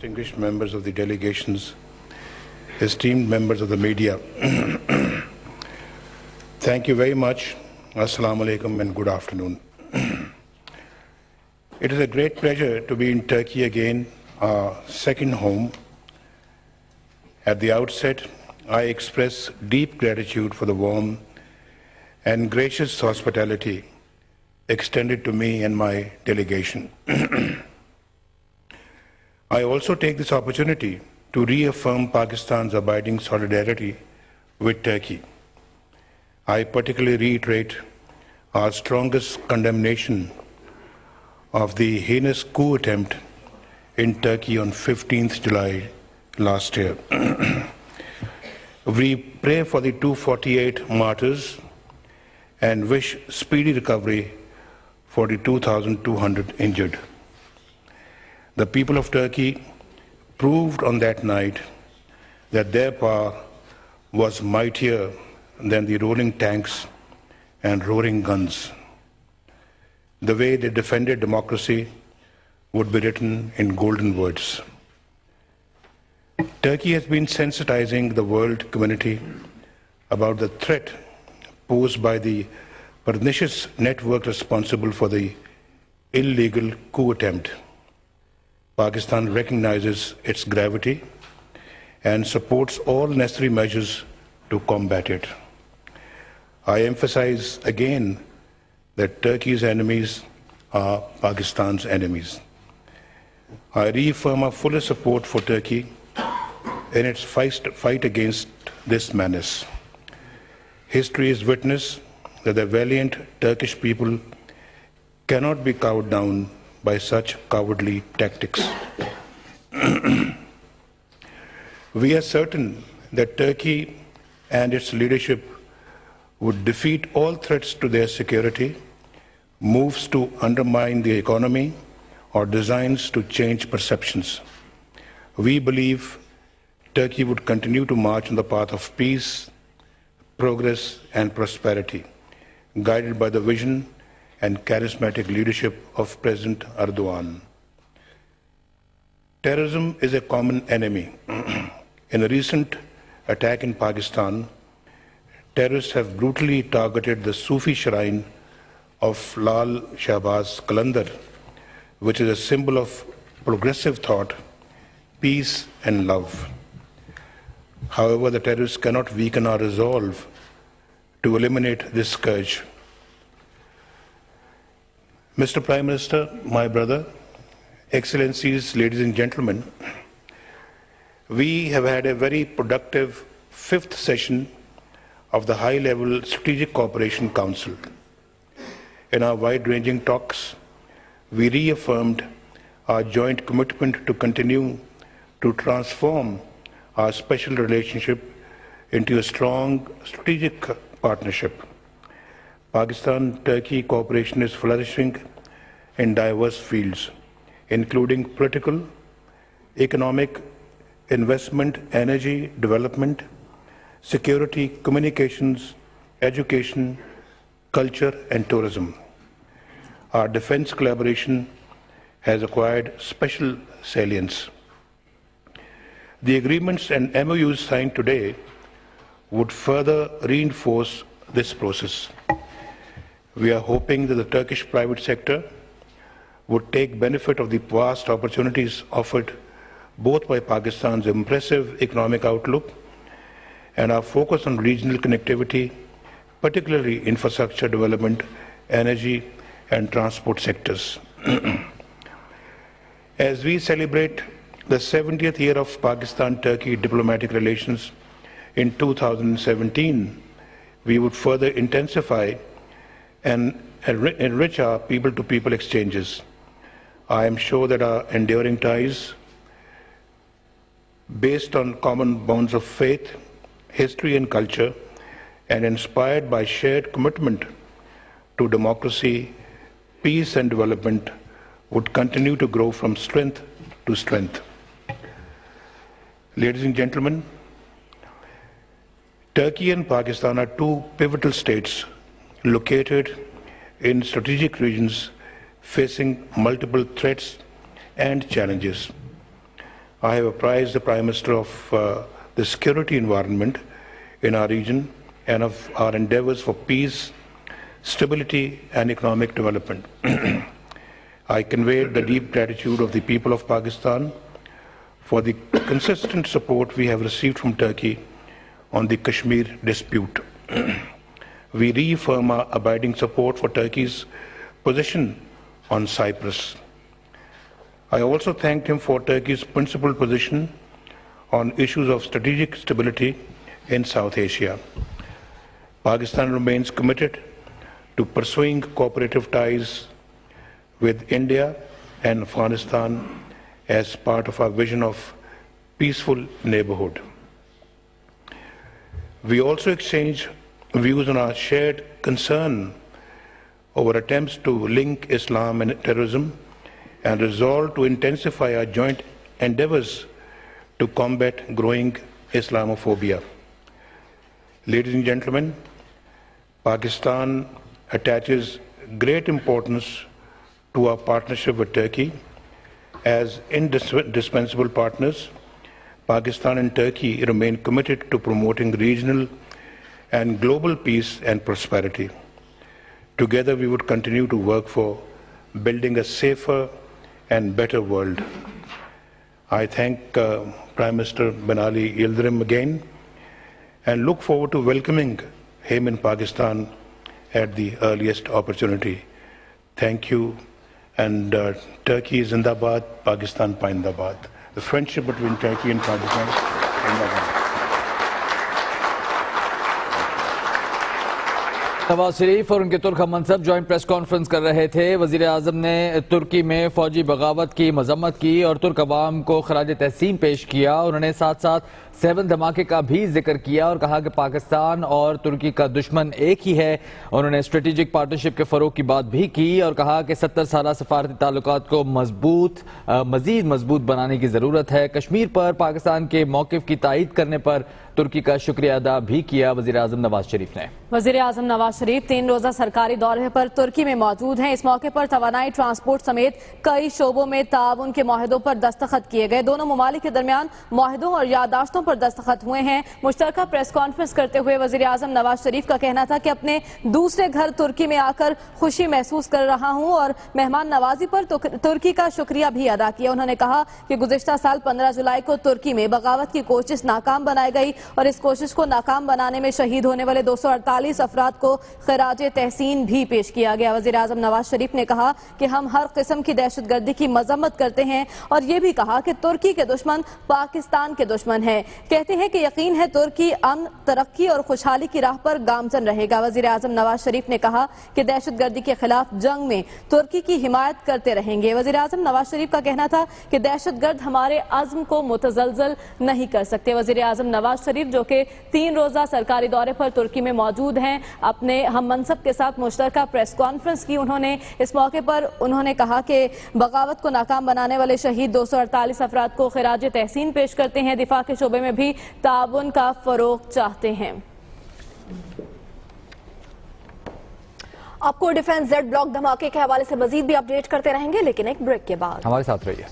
distinguished members of the delegations, esteemed members of the media, thank you very much. Assalamu alaikum and good afternoon. It is a great pleasure to be in Turkey again, our second home. At the outset, I express deep gratitude for the warm and gracious hospitality extended to me and my delegation. I also take this opportunity to reaffirm Pakistan's abiding solidarity with Turkey. I particularly reiterate our strongest condemnation of the heinous coup attempt in Turkey on 15th July last year. We pray for the 248 martyrs and wish speedy recovery for the 2,200 injured. The people of Turkey proved on that night that their power was mightier than the rolling tanks and roaring guns. The way they defended democracy would be written in golden words. Turkey has been sensitizing the world community about the threat posed by the pernicious network responsible for the illegal coup attempt. Pakistan recognizes its gravity and supports all necessary measures to combat it. I emphasize again that Turkey's enemies are Pakistan's enemies. I reaffirm our fullest support for Turkey in its fight against this menace. History is witness that the valiant Turkish people cannot be cowed down by such cowardly tactics. We are certain that Turkey and its leadership would defeat all threats to their security, moves to undermine the economy, or designs to change perceptions. We believe Turkey would continue to march on the path of peace, progress, and prosperity, guided by the vision and charismatic leadership of President Erdogan. Terrorism is a common enemy. In a recent attack in Pakistan, terrorists have brutally targeted the Sufi shrine of Lal Shahbaz Qalandar, which is a symbol of progressive thought, peace, and love. However, the terrorists cannot weaken our resolve to eliminate this scourge. Mr. Prime Minister, my brother, Excellencies, ladies and gentlemen, we have had a very productive fifth session of the High-Level Strategic Cooperation Council. In our wide-ranging talks, we reaffirmed our joint commitment to continue to transform our special relationship into a strong strategic partnership. Pakistan-Turkey cooperation is flourishing in diverse fields, including political, economic, investment, energy, development, security, communications, education, culture, and tourism. Our defense collaboration has acquired special salience. The agreements and MOUs signed today would further reinforce this process. We are hoping that the Turkish private sector would take benefit of the vast opportunities offered both by Pakistan's impressive economic outlook and our focus on regional connectivity, particularly infrastructure development, energy, and transport sectors. As we celebrate the 70th year of Pakistan-Turkey diplomatic relations in 2017, we would further intensify and enrich our people-to-people exchanges. I am sure that our enduring ties, based on common bonds of faith, history, and culture, and inspired by shared commitment to democracy, peace, and development, would continue to grow from strength to strength. Ladies and gentlemen, Turkey and Pakistan are two pivotal states located in strategic regions facing multiple threats and challenges. I have apprised the Prime Minister of the security environment in our region and of our endeavors for peace, stability, and economic development. I conveyed the deep gratitude of the people of Pakistan for the consistent support we have received from Turkey on the Kashmir dispute. We reaffirm our abiding support for Turkey's position on Cyprus. I also thanked him for Turkey's principled position on issues of strategic stability in South Asia. Pakistan remains committed to pursuing cooperative ties with India and Afghanistan as part of our vision of peaceful neighborhood. We also exchanged views on our shared concern over attempts to link Islam and terrorism and resolve to intensify our joint endeavors to combat growing Islamophobia. Ladies and gentlemen, Pakistan attaches great importance to our partnership with Turkey. As indispensable partners, Pakistan and Turkey remain committed to promoting regional and global peace and prosperity. Together, we would continue to work for building a safer and better world. I thank Prime Minister Binali Yildirim again and look forward to welcoming him in Pakistan at the earliest opportunity. Thank you. And Turkey Zindabad, Pakistan Paindabad. The friendship between Turkey and Pakistan, Zindabad. Nawaz Sharif اور ان کے ترک ہم منصب joint press conference کر رہے تھے. وزیر اعظم نے ترکی میں فوجی بغاوت کی مذمت کی اور ترک عوام کو خراج تحسین پیش کیا. انہوں نے ساتھ ساتھ 7 دھماکے کا بھی ذکر کیا اور کہا کہ پاکستان اور ترکی کا دشمن ایک ہی ہے. انہوں نے اسٹریٹجک پارٹنرشپ کے فروغ کی بات بھی کی اور کہا کہ 70 سالہ سفارتی تعلقات کو مزید مضبوط بنانے کی ضرورت ہے. کشمیر پر پاکستان کے موقف کی تائید کرنے پر ترکی کا شکریہ ادا بھی کیا وزیر اعظم نواز شریف نے. وزیر اعظم نواز شریف 3 روزہ سرکاری دورے پر ترکی میں موجود ہیں. اس موقع پر توانائی، ٹرانسپورٹ سمیت کئی شعبوں میں تعاون کے معاہدوں پر دستخط کیے گئے. دونوں ممالک کے درمیان معاہدوں اور یادداشتوں پر دستخط ہوئے ہیں. مشترکہ پریس کانفرنس کرتے ہوئے وزیر اعظم نواز شریف کا کہنا تھا کہ اپنے دوسرے گھر ترکی میں آ کر خوشی محسوس کر رہا ہوں اور مہمان نوازی پر ترکی کا شکریہ بھی ادا کیا. انہوں نے کہا کہ گزشتہ سال 15 جولائی کو ترکی میں بغاوت کی کوشش ناکام بنائی گئی اور اس کوشش کو ناکام بنانے میں شہید ہونے والے 248 افراد کو خراج تحسین بھی پیش کیا گیا. وزیر اعظم نواز شریف نے کہا کہ ہم ہر قسم کی دہشت گردی کی مذمت کرتے ہیں اور یہ بھی کہا کہ ترکی کے دشمن پاکستان کے دشمن ہے. کہتے ہیں کہ یقین ہے ترکی امن، ترقی اور خوشحالی کی راہ پر گامزن رہے گا. وزیر اعظم نواز شریف نے کہا کہ دہشت گردی کے خلاف جنگ میں ترکی کی حمایت کرتے رہیں گے. وزیر اعظم نواز شریف کا کہنا تھا کہ دہشت گرد ہمارے عزم کو متزلزل نہیں کر سکتے. وزیر اعظم نواز شریف جو کہ 3 روزہ سرکاری دورے پر ترکی میں موجود ہیں، اپنے ہم منصب کے ساتھ مشترکہ پریس کانفرنس کی. اس موقع پر انہوں نے کہا کہ بغاوت کو ناکام بنانے والے شہید 248 افراد کو خراج تحسین پیش کرتے ہیں. دفاع کے شعبے میں بھی تعاون کا فروغ چاہتے ہیں. آپ کو ڈیفنس زیڈ بلاک دھماکے کے حوالے سے مزید بھی اپڈیٹ کرتے رہیں گے لیکن ایک بریک کے بعد. ہمارے ساتھ رہیے.